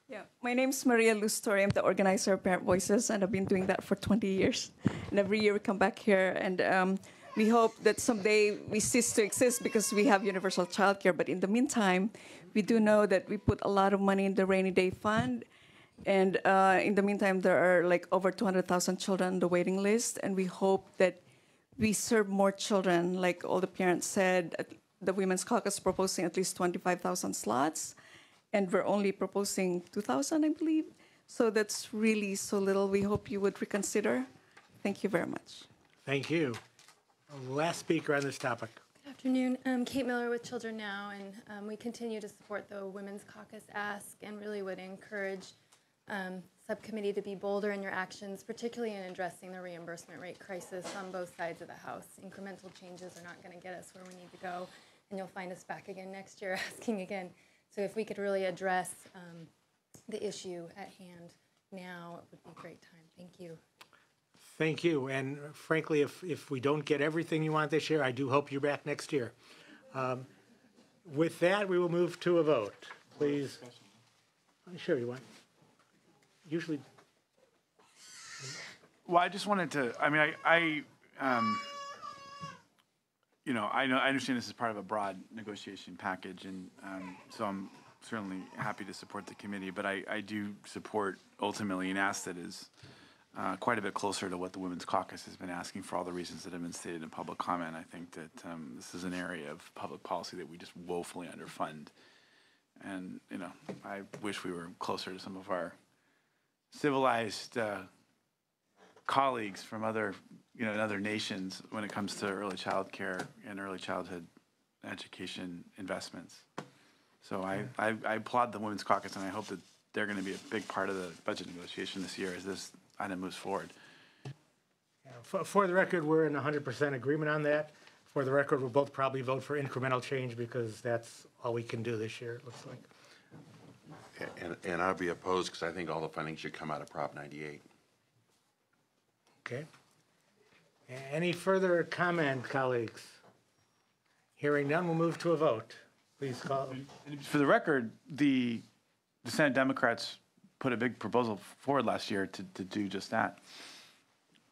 Yeah, my name's Maria Lustori. I'm the organizer of Parent Voices, and I've been doing that for 20 years. And every year we come back here, and we hope that someday we cease to exist because we have universal childcare. But in the meantime, we do know that we put a lot of money in the rainy day fund, and in the meantime, there are like over 200,000 children on the waiting list, and we hope that we serve more children. Like all the parents said, the Women's Caucus proposing at least 25,000 slots, and we're only proposing 2,000, I believe. So that's really so little. We hope you would reconsider. Thank you very much. Thank you. Last speaker on this topic. Good afternoon. Kate Miller with Children Now, and we continue to support the Women's Caucus ask and really would encourage subcommittee to be bolder in your actions, particularly in addressing the reimbursement rate crisis on both sides of the House. Incremental changes are not going to get us where we need to go, and you'll find us back again next year asking again. So if we could really address the issue at hand now, it would be a great time. Thank you. Thank you. And frankly, if we don't get everything you want this year, I do hope you're back next year. With that, we will move to a vote. Please. Sure, you want. Usually. Well, I just wanted to, I mean, you know, I understand this is part of a broad negotiation package, and so I'm certainly happy to support the committee, but I do support ultimately an ask that is quite a bit closer to what the Women's Caucus has been asking for all the reasons that have been stated in public comment. I think that this is an area of public policy that we just woefully underfund. And, you know, I wish we were closer to some of our civilized colleagues from other, you know, in other nations when it comes to early child care and early childhood education investments. So I applaud the Women's Caucus, and I hope that they're going to be a big part of the budget negotiation this year as this item moves forward. For the record, we're in 100% agreement on that. For the record, we'll both probably vote for incremental change because that's all we can do this year, it looks like. And I'll be opposed because I think all the funding should come out of Prop 98. Okay. Any further comment, colleagues? Hearing none, we'll move to a vote. Please call. For the record, the Senate Democrats put a big proposal forward last year to do just that.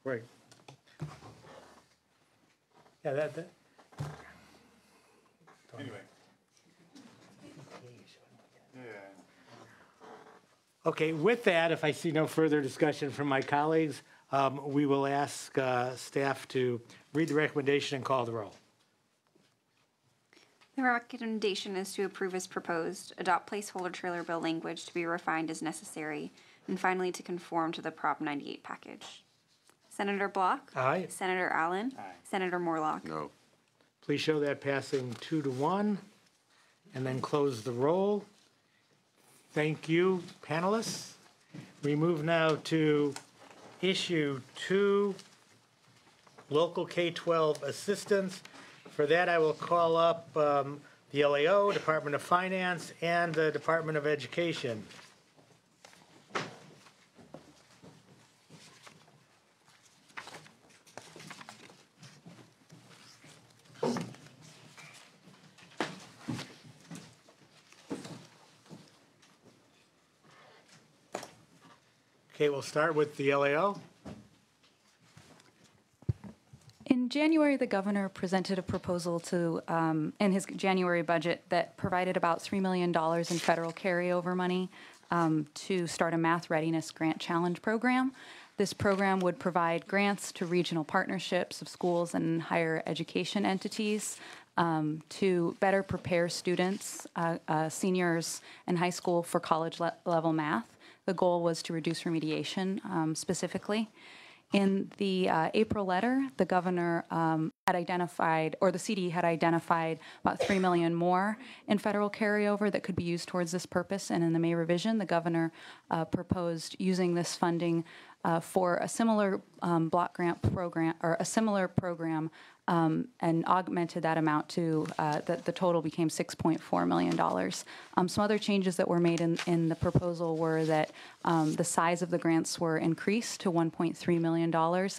Great. Yeah, that. Anyway. Okay, with that, if I see no further discussion from my colleagues, we will ask staff to read the recommendation and call the roll. The recommendation is to approve as proposed, adopt placeholder trailer bill language to be refined as necessary, and finally to conform to the Prop 98 package. Senator Block? Aye. Senator Allen? Aye. Senator Morlock? No. Please show that passing 2-1, and then close the roll. Thank you, panelists. We move now to issue 2, local K-12 assistance. For that, I will call up the LAO, Department of Finance, and the Department of Education. Okay, we'll start with the LAO. In January, the governor presented a proposal to, in his January budget that provided about $3 million in federal carryover money to start a math readiness grant challenge program. This program would provide grants to regional partnerships of schools and higher education entities to better prepare students, seniors in high school for college level math. The goal was to reduce remediation specifically. In the April letter, the governor had identified, or the CD had identified, about $3 million more in federal carryover that could be used towards this purpose. And in the May revision, the governor proposed using this funding for a similar block grant program, or a similar program, and augmented that amount to the total became $6.4 million. Some other changes that were made in the proposal were that the size of the grants were increased to $1.3 million,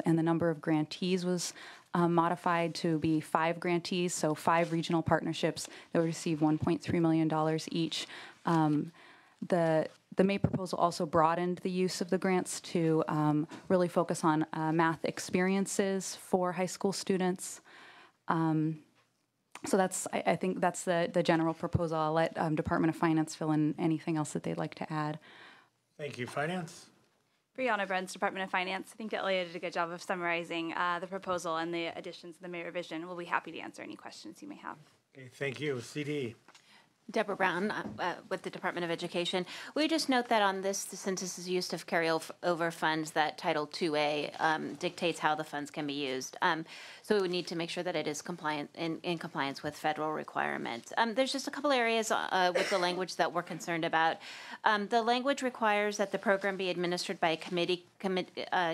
and the number of grantees was modified to be 5 grantees, so 5 regional partnerships that would receive $1.3 million each. The May proposal also broadened the use of the grants to really focus on math experiences for high school students. So I think that's the general proposal. I'll let Department of Finance fill in anything else that they'd like to add. Thank you. Finance? Brianna Bruns, Department of Finance. I think that Leah did a good job of summarizing the proposal and the additions in the May revision. We'll be happy to answer any questions you may have. Okay, thank you. CD? Deborah Brown with the Department of Education. We just note that on this, since this is used of carryover funds, that Title IIA dictates how the funds can be used. So we would need to make sure that it is compliant in compliance with federal requirements. There's just a couple areas with the language that we're concerned about. The language requires that the program be administered by a committee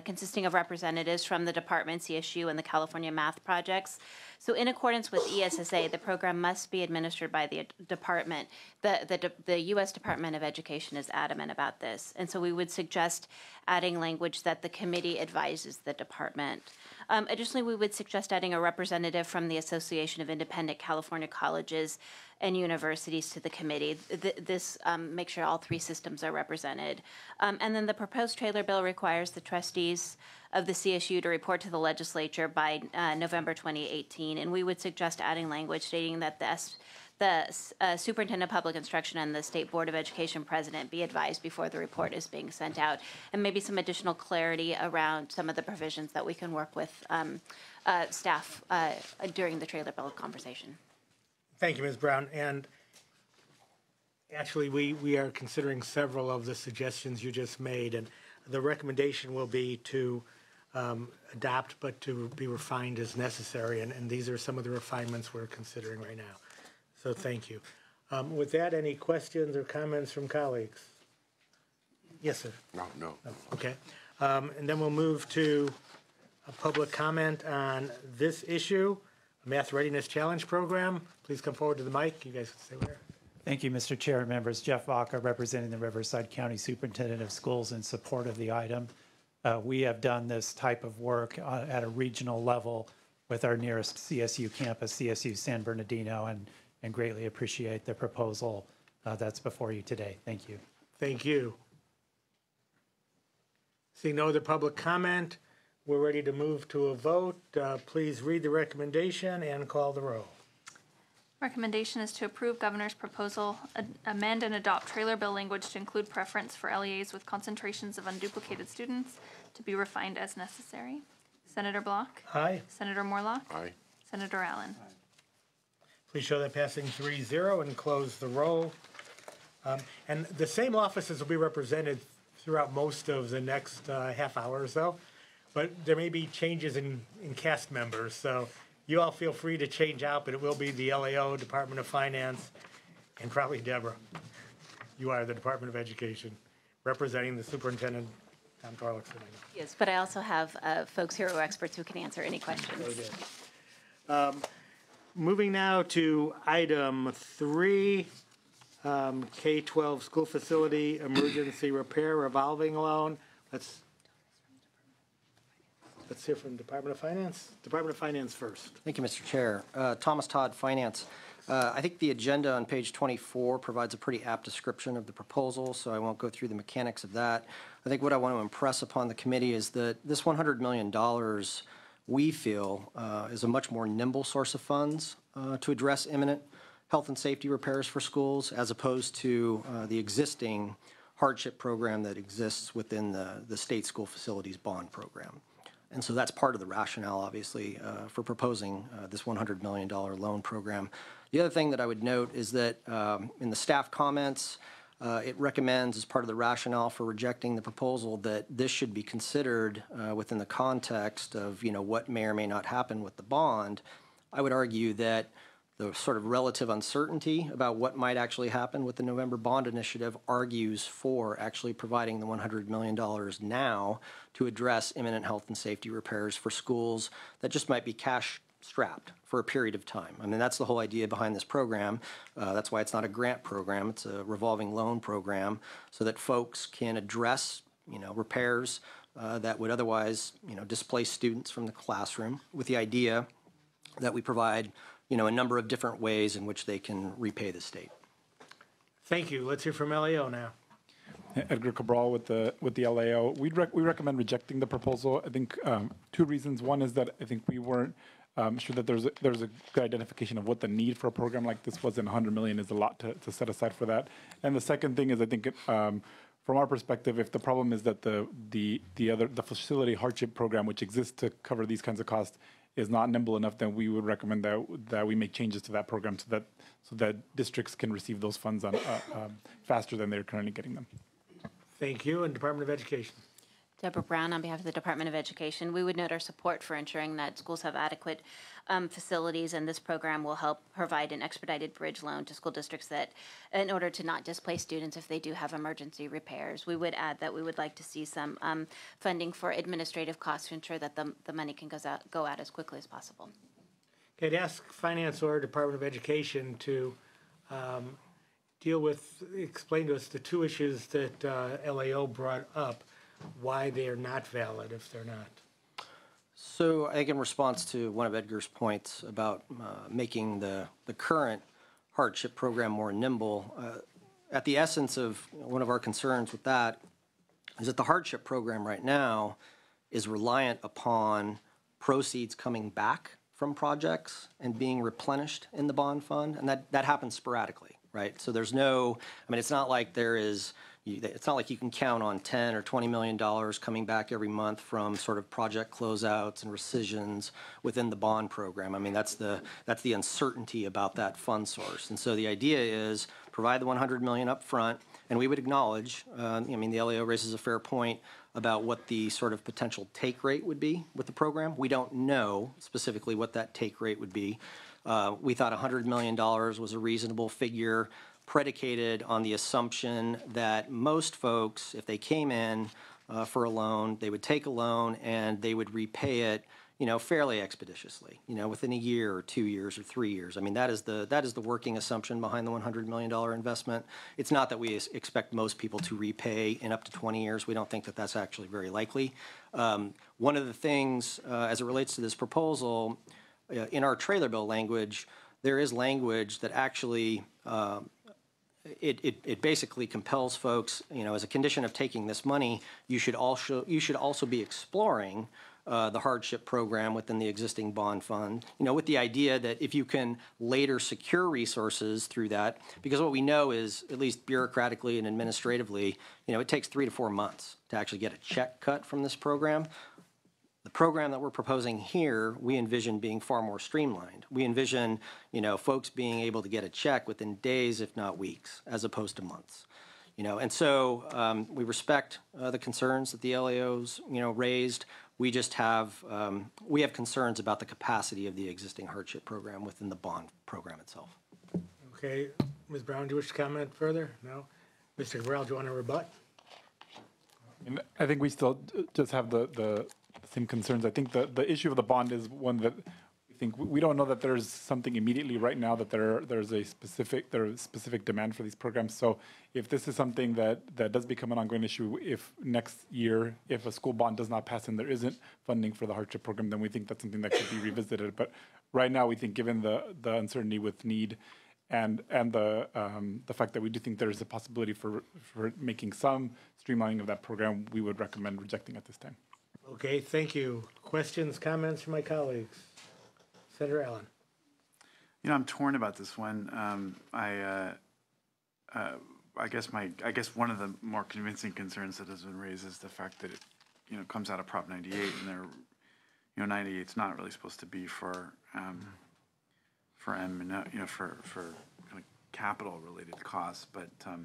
consisting of representatives from the department, CSU, and the California Math Projects. So in accordance with ESSA, the program must be administered by the department. The U.S. Department of Education is adamant about this. And so we would suggest adding language that the committee advises the department. Additionally, we would suggest adding a representative from the Association of Independent California Colleges and Universities to the committee. This makes sure all three systems are represented. And then the proposed trailer bill requires the trustees of the CSU to report to the legislature by November 2018. And we would suggest adding language stating that the Superintendent of Public Instruction and the State Board of Education president be advised before the report is being sent out, and maybe some additional clarity around some of the provisions that we can work with staff during the trailer bill conversation. Thank you, Ms. Brown. And actually, we are considering several of the suggestions you just made, and the recommendation will be to adopt, but to be refined as necessary. And these are some of the refinements we're considering right now. So thank you. With that, any questions or comments from colleagues? Yes, sir. No. Okay. And then we'll move to a public comment on this issue, Math Readiness Challenge Program. Please come forward to the mic. You guys can stay where. Thank you, Mr. Chair and members. Jeff Vaca, representing the Riverside County Superintendent of Schools in support of the item. We have done this type of work at a regional level with our nearest CSU campus, CSU San Bernardino, and greatly appreciate the proposal that's before you today. Thank you. Thank you. Seeing no other public comment, we're ready to move to a vote. Please read the recommendation and call the roll. Recommendation is to approve governor's proposal, amend and adopt trailer bill language to include preference for LEAs with concentrations of unduplicated students to be refined as necessary. Senator Block? Aye. Senator Morlock? Aye. Senator Allen? Please show that passing 3-0 and close the roll. And the same offices will be represented throughout most of the next half hour or so, but there may be changes in cast members, so you all feel free to change out, but it will be the LAO, Department of Finance, and probably Deborah. You are the Department of Education, representing the superintendent, Tom Torlakson. Yes, but I also have folks here who are experts who can answer any questions. Very good. Moving now to item 3, K-12 school facility emergency repair revolving loan. Let's hear from Department of Finance. Department of Finance first. Thank you, Mr. Chair. Thomas Todd, Finance. I think the agenda on page 24 provides a pretty apt description of the proposal, so I won't go through the mechanics of that. I think what I want to impress upon the committee is that this $100 million we feel is a much more nimble source of funds to address imminent health and safety repairs for schools, as opposed to the existing hardship program that exists within the state school facilities bond program. And so that's part of the rationale, obviously, for proposing this $100 million loan program. The other thing that I would note is that in the staff comments, it recommends, as part of the rationale for rejecting the proposal, that this should be considered within the context of, what may or may not happen with the bond. I would argue that the sort of relative uncertainty about what might actually happen with the November bond initiative argues for actually providing the $100 million now to address imminent health and safety repairs for schools that just might be cash strapped for a period of time. I mean, that's the whole idea behind this program. That's why it's not a grant program. It's a revolving loan program so that folks can address, repairs that would otherwise, displace students from the classroom, with the idea that we provide, a number of different ways in which they can repay the state. Thank you. Let's hear from LAO now. Edgar Cabral with the LAO. We recommend rejecting the proposal. I think two reasons. One is that I think we weren't sure that there's a good identification of what the need for a program like this was, and 100 million is a lot to set aside for that. And the second thing is I think from our perspective, if the problem is that the facility hardship program, which exists to cover these kinds of costs, is not nimble enough, then we would recommend that we make changes to that program so that districts can receive those funds on faster than they're currently getting them. Thank you. And Department of Education. Deborah Brown, on behalf of the Department of Education, we would note our support for ensuring that schools have adequate facilities, and this program will help provide an expedited bridge loan to school districts that, in order to not displace students if they do have emergency repairs. We would add that we would like to see some funding for administrative costs to ensure that the money can go out as quickly as possible. Okay, I'd ask Finance or Department of Education to explain to us the two issues that LAO brought up, why they are not valid if they're not. So I think in response to one of Edgar's points about making the current hardship program more nimble, at the essence of one of our concerns with that is that the hardship program right now is reliant upon proceeds coming back from projects and being replenished in the bond fund, and that happens sporadically, right? So there's no, I mean, it's not like there is, it's not like you can count on $10 or $20 million coming back every month from sort of project closeouts and rescissions within the bond program. I mean, that's the uncertainty about that fund source. And so the idea is provide the $100 million up front, and we would acknowledge, I mean, the LAO raises a fair point about what the sort of potential take rate would be with the program. We don't know specifically what that take rate would be. We thought $100 million was a reasonable figure, predicated on the assumption that most folks, if they came in for a loan, they would take a loan and they would repay it, fairly expeditiously, within a year or 2 years or 3 years. I mean, that is the working assumption behind the $100 million investment. It's not that we expect most people to repay in up to 20 years. We don't think that that's actually very likely. One of the things, as it relates to this proposal, in our trailer bill language, there is language that actually it basically compels folks, as a condition of taking this money, you should also be exploring the hardship program within the existing bond fund, with the idea that if you can later secure resources through that, because what we know is, at least bureaucratically and administratively, it takes 3 to 4 months to actually get a check cut from this program. The program that we're proposing here, we envision being far more streamlined. We envision, folks being able to get a check within days, if not weeks, as opposed to months. And so we respect the concerns that the LAOs, raised. We just have concerns about the capacity of the existing hardship program within the bond program itself. Okay, Ms. Brown, do you wish to comment further? No? Mr. Cabral, do you want to rebut? I think we still just have the same concerns. I think the issue of the bond is one that we don't know that there's something immediately right now that there's a specific demand for these programs. So if this is something that does become an ongoing issue, if next year, if a school bond does not pass and there isn't funding for the hardship program, then we think that's something that could be revisited. But right now, we think given the uncertainty with need and the fact that we do think there is a possibility for making some streamlining of that program, we would recommend rejecting at this time. Okay, thank you. Questions, comments from my colleagues? Senator Allen. I'm torn about this one. I guess one of the more convincing concerns that has been raised is the fact that it comes out of Prop 98, and 98's not really supposed to be for for kind of capital related costs, but I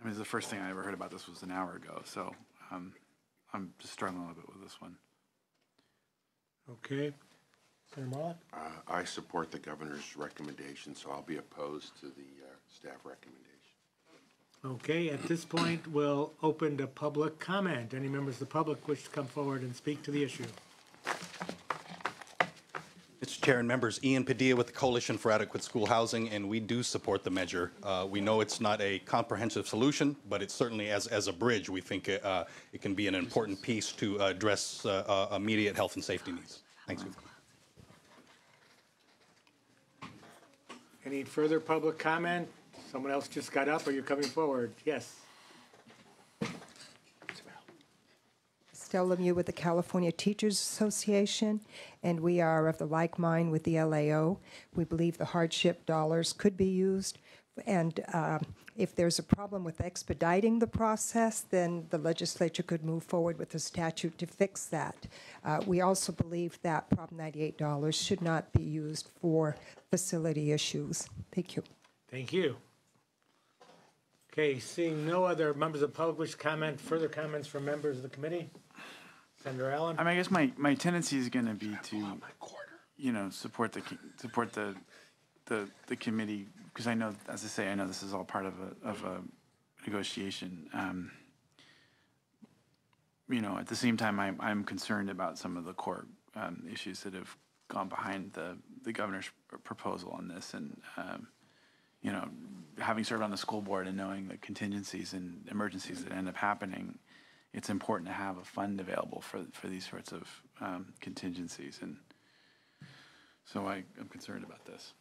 mean, the first thing I ever heard about this was an hour ago, so I'm just struggling a little bit with this one. Okay. Senator Malik? I support the governor's recommendation, so I'll be opposed to the staff recommendation. Okay, at this point, we'll open to public comment. Any members of the public wish to come forward and speak to the issue? Mr. Chair and members, Ian Padilla with the Coalition for Adequate School Housing, and we do support the measure. We know it's not a comprehensive solution, but it's certainly as a bridge, we think it can be an important piece to address immediate health and safety needs. Thank you. Any further public comment? Someone else just got up, or you're coming forward? Yes. Estelle Lemieux with the California Teachers Association, and we are of the like mind with the LAO. We believe the hardship dollars could be used, and if there's a problem with expediting the process, then the legislature could move forward with a statute to fix that. We also believe that Prop 98 dollars should not be used for facility issues. Thank you. Thank you. Okay, seeing no other members of the public wish to comment, further comments from members of the committee? Senator Allen? I mean, I guess my tendency is going to be to, support the committee, because I know, as I say, I know this is all part of a negotiation. At the same time, I'm concerned about some of the core issues that have gone behind the governor's proposal on this, and having served on the school board and knowing the contingencies and emergencies that end up happening, it's important to have a fund available for these sorts of contingencies, and so I'm concerned about this.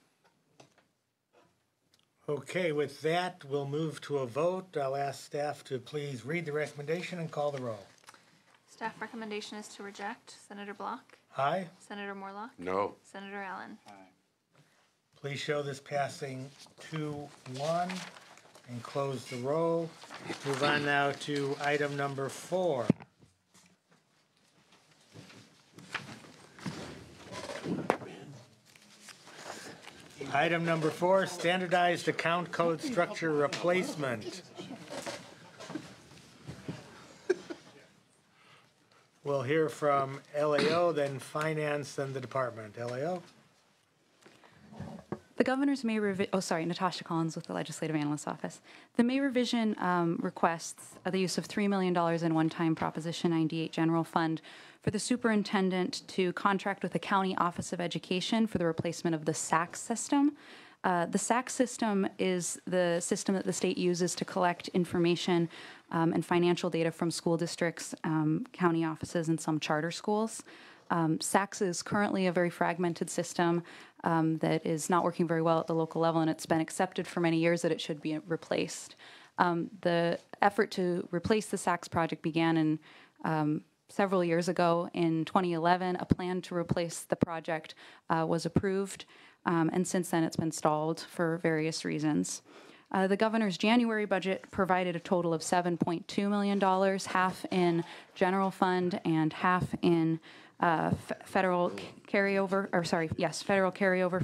Okay, with that, we'll move to a vote. I'll ask staff to please read the recommendation and call the roll. Staff recommendation is to reject. Senator Block? Aye. Senator Morlock? No. Senator Allen? Please show this passing 2-1 and close the roll. Move on now to item number 4. Item number 4, standardized account code structure replacement. We'll hear from LAO, then Finance, then the department. LAO? The governor's May revision, Natasha Collins with the Legislative Analyst's Office. The May revision requests the use of $3 million in one-time Proposition 98 General Fund for the superintendent to contract with the County Office of Education for the replacement of the SAC system. The SAC system is the system that the state uses to collect information and financial data from school districts, county offices, and some charter schools. SACS is currently a very fragmented system that is not working very well at the local level, and it's been accepted for many years that it should be replaced. The effort to replace the SACS project began in several years ago. In 2011, a plan to replace the project was approved, and since then it's been stalled for various reasons. The governor's January budget provided a total of $7.2 million, half in general fund and half in federal carryover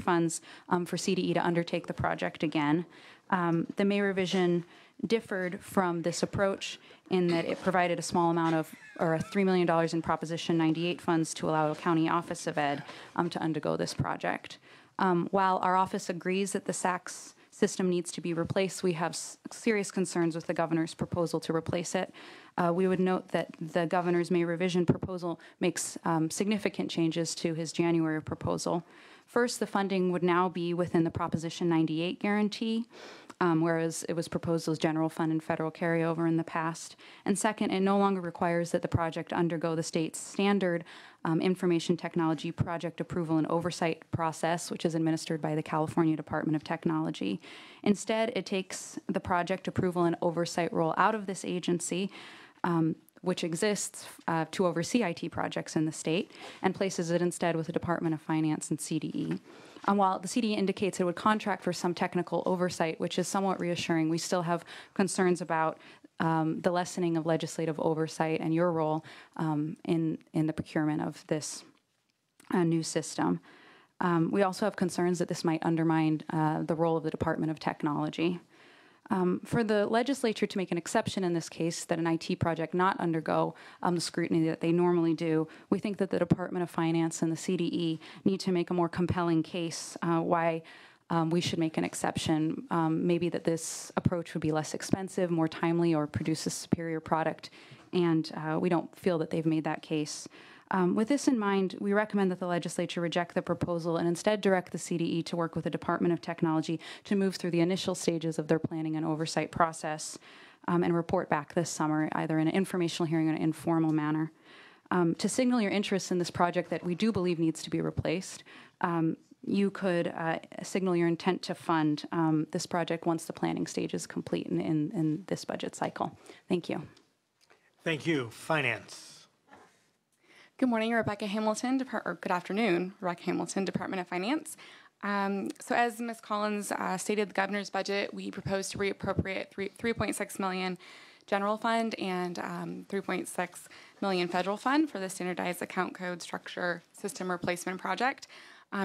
funds for CDE to undertake the project again. The May revision differed from this approach in that it provided a small amount of, or $3 million in Proposition 98 funds to allow a county office of ed to undergo this project. While our office agrees that the SACS system needs to be replaced, we have serious concerns with the governor's proposal to replace it. We would note that the governor's May revision proposal makes significant changes to his January proposal. First, the funding would now be within the Proposition 98 guarantee, whereas it was proposed as general fund and federal carryover in the past. And second, it no longer requires that the project undergo the state's standard information technology project approval and oversight process, which is administered by the California Department of Technology. Instead, it takes the project approval and oversight role out of this agency, which exists to oversee IT projects in the state, and places it instead with the Department of Finance and CDE. While the CDE indicates it would contract for some technical oversight, which is somewhat reassuring, we still have concerns about the lessening of legislative oversight and your role in the procurement of this new system. We also have concerns that this might undermine the role of the Department of Technology. For the legislature to make an exception in this case that an IT project not undergo the scrutiny that they normally do, we think that the Department of Finance and the CDE need to make a more compelling case why we should make an exception. Maybe that this approach would be less expensive, more timely, or produce a superior product, and we don't feel that they've made that case. With this in mind, we recommend that the legislature reject the proposal and instead direct the CDE to work with the Department of Technology to move through the initial stages of their planning and oversight process and report back this summer, either in an informational hearing or an informal manner. To signal your interest in this project that we do believe needs to be replaced, you could signal your intent to fund this project once the planning stage is complete in this budget cycle. Thank you. Thank you. Finance. Good morning, Rebecca Hamilton, or good afternoon, Rebecca Hamilton, Department of Finance. So as Ms. Collins stated, the governor's budget, we propose to reappropriate $3.6 million general fund and $3.6 million federal fund for the standardized account code structure system replacement project.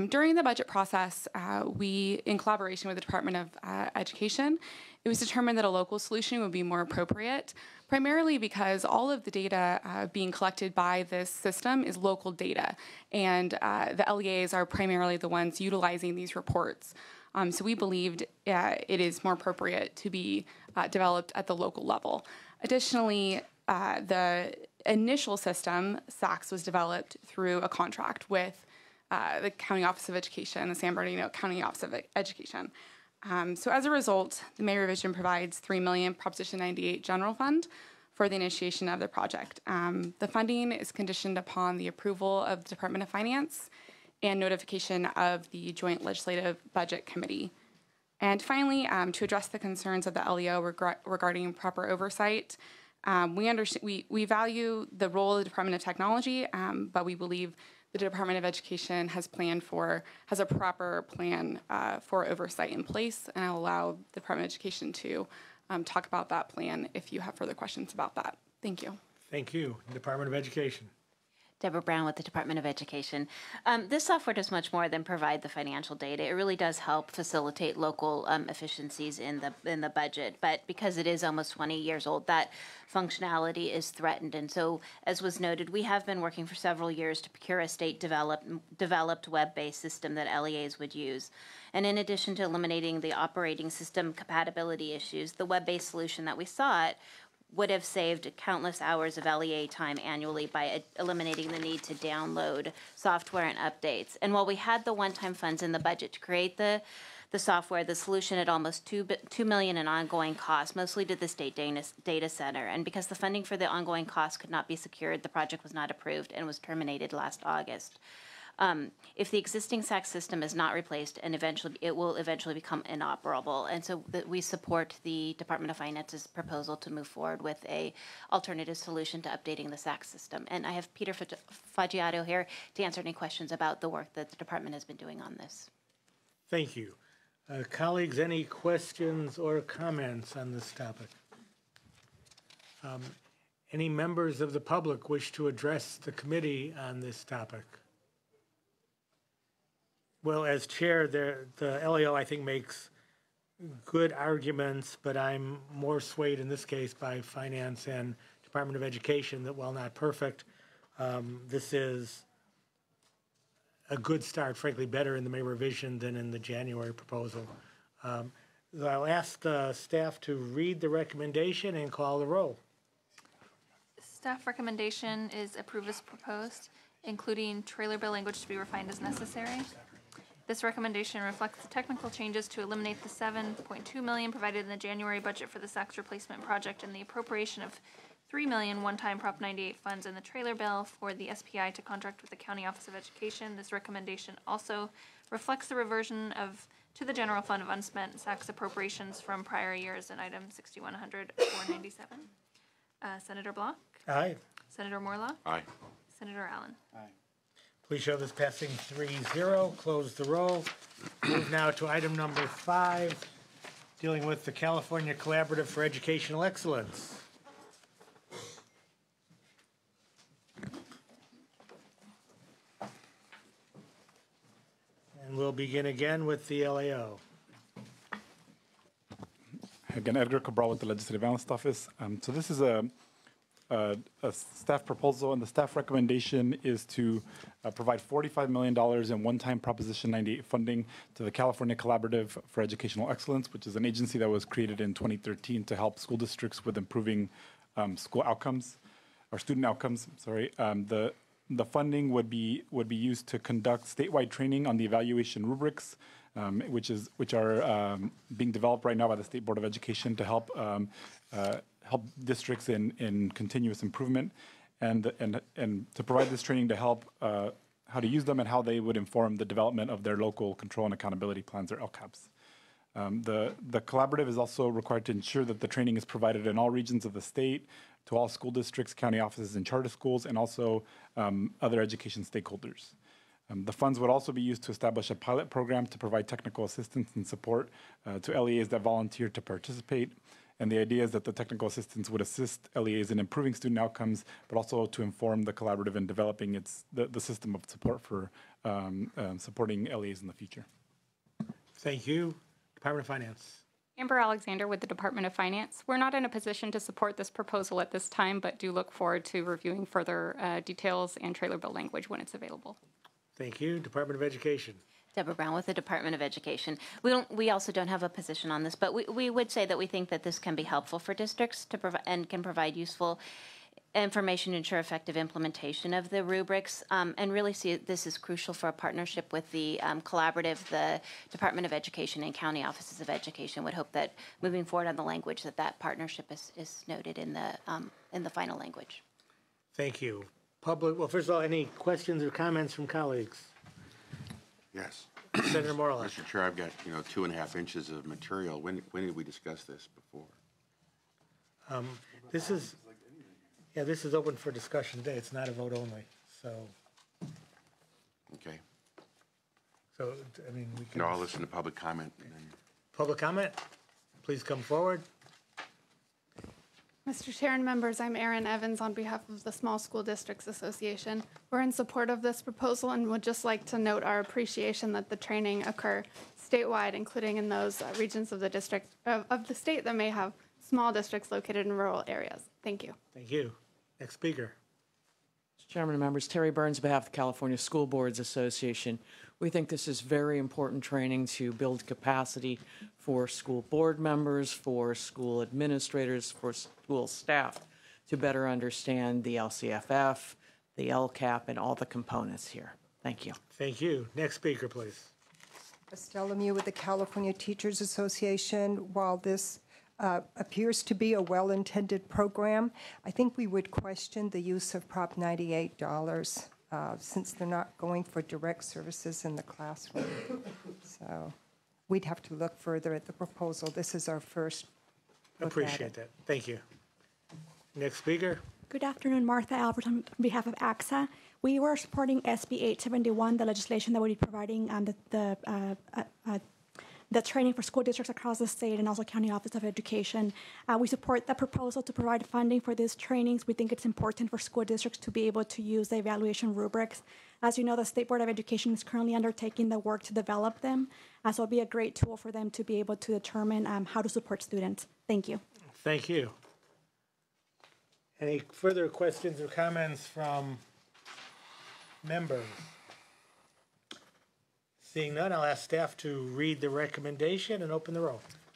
During the budget process, we, in collaboration with the Department of Education, it was determined that a local solution would be more appropriate, primarily because all of the data being collected by this system is local data, and the LEAs are primarily the ones utilizing these reports. So we believed it is more appropriate to be developed at the local level. Additionally, the initial system, SACS, was developed through a contract with the County Office of Education, the San Bernardino County Office of Education. So as a result, the May revision provides $3 million Proposition 98 general fund for the initiation of the project. The funding is conditioned upon the approval of the Department of Finance and notification of the Joint Legislative Budget Committee. And finally, to address the concerns of the LEO regarding proper oversight, we value the role of the Department of Technology, but we believe the Department of Education has a proper plan for oversight in place, and I'll allow the Department of Education to talk about that plan if you have further questions about that. Thank you. Thank you. Department of Education. Deborah Brown with the Department of Education. This software does much more than provide the financial data. It really does help facilitate local efficiencies in the budget. But because it is almost 20 years old, that functionality is threatened. And so, as was noted, we have been working for several years to procure a state-developed web-based system that LEAs would use. And in addition to eliminating the operating system compatibility issues, the web-based solution that we sought would have saved countless hours of LEA time annually by eliminating the need to download software and updates. And while we had the one-time funds in the budget to create the software, the solution had almost $2 million in ongoing costs, mostly to the state data center. And because the funding for the ongoing costs could not be secured, the project was not approved and was terminated last August. If the existing SAC system is not replaced, and it will eventually become inoperable. And so we support the Department of Finance's proposal to move forward with a alternative solution to updating the SAC system. And I have Peter Fagiato here to answer any questions about the work that the department has been doing on this. Thank you. Colleagues, any questions or comments on this topic? Any members of the public wish to address the committee on this topic? Well, as chair, the LEO, I think, makes good arguments, but I'm more swayed in this case by Finance and Department of Education that while not perfect, this is a good start, frankly, better in the May revision than in the January proposal. I'll ask the staff to read the recommendation and call the roll. Staff recommendation is approve as proposed, including trailer bill language to be refined as necessary. This recommendation reflects the technical changes to eliminate the $7.2 million provided in the January budget for the SACS replacement project and the appropriation of $3 million one-time Prop 98 funds in the trailer bill for the SPI to contract with the County Office of Education. This recommendation also reflects the reversion to the general fund of unspent SACS appropriations from prior years in item 6100-497. Senator Block? Aye. Senator Morlaw? Aye. Senator Allen? Aye. Please show this passing 3-0. Close the roll. Move now to item number 5, dealing with the California Collaborative for Educational Excellence. And we'll begin again with the LAO. Again, Edgar Cabral with the Legislative Analyst Office. So this is a staff proposal, and the staff recommendation is to provide $45 million in one-time Proposition 98 funding to the California Collaborative for Educational Excellence, which is an agency that was created in 2013 to help school districts with improving school outcomes, or student outcomes, sorry. The funding would be used to conduct statewide training on the evaluation rubrics, which are being developed right now by the State Board of Education to help districts in continuous improvement, and to provide this training to help how to use them and how they would inform the development of their local control and accountability plans, or LCAPs. The collaborative is also required to ensure that the training is provided in all regions of the state, to all school districts, county offices, and charter schools, and also other education stakeholders. The funds would also be used to establish a pilot program to provide technical assistance and support to LEAs that volunteer to participate. And the idea is that the technical assistance would assist LEAs in improving student outcomes, but also to inform the collaborative in developing the system of support for supporting LEAs in the future. Thank you. Department of Finance. Amber Alexander with the Department of Finance. We're not in a position to support this proposal at this time, but do look forward to reviewing further details and trailer bill language when it's available. Thank you. Department of Education. Deborah Brown with the Department of Education. We also don't have a position on this, but we would say that we think that this can be helpful for districts to provide and can provide useful information to ensure effective implementation of the rubrics, and really see this is crucial for a partnership with the collaborative, the Department of Education and county offices of education. Would hope that moving forward on the language that partnership is noted in the final language. Thank you. Well, first of all, any questions or comments from colleagues? Yes. Senator Morla. Mr. Chair, I've got 2.5 inches of material. When did we discuss this before? This is open for discussion today. It's not a vote only. So. Okay. So I mean, we can. No, I'll listen to public comment. And then... Public comment, please come forward. Mr. Chair and members, I'm Erin Evans on behalf of the Small School Districts Association. We're in support of this proposal and would just like to note our appreciation that the training occur statewide, including in those regions of the district of the state that may have small districts located in rural areas. Thank you. Thank you. Next speaker. Mr. Chairman and members, Terry Burns on behalf of the California School Boards Association. We think this is very important training to build capacity for school board members, for school administrators, for school staff to better understand the LCFF, the LCAP, and all the components here. Thank you. Thank you. Next speaker, please. Estelle Lemieux with the California Teachers Association. While this appears to be a well-intended program, I think we would question the use of Prop 98 dollars. Since they're not going for direct services in the classroom. So we'd have to look further at the proposal. This is our first look Appreciate that. Thank you. Next speaker. Good afternoon, Martha Albert on behalf of AXA. We were supporting SB 871, the legislation that would be providing the training for school districts across the state and also County Office of Education. We support the proposal to provide funding for these trainings. We think it's important for school districts to be able to use the evaluation rubrics. As you know, the State Board of Education is currently undertaking the work to develop them. So it'll be a great tool for them to be able to determine how to support students. Thank you. Thank you. Any further questions or comments from members? Seeing none, I'll ask staff to read the recommendation and open the roll.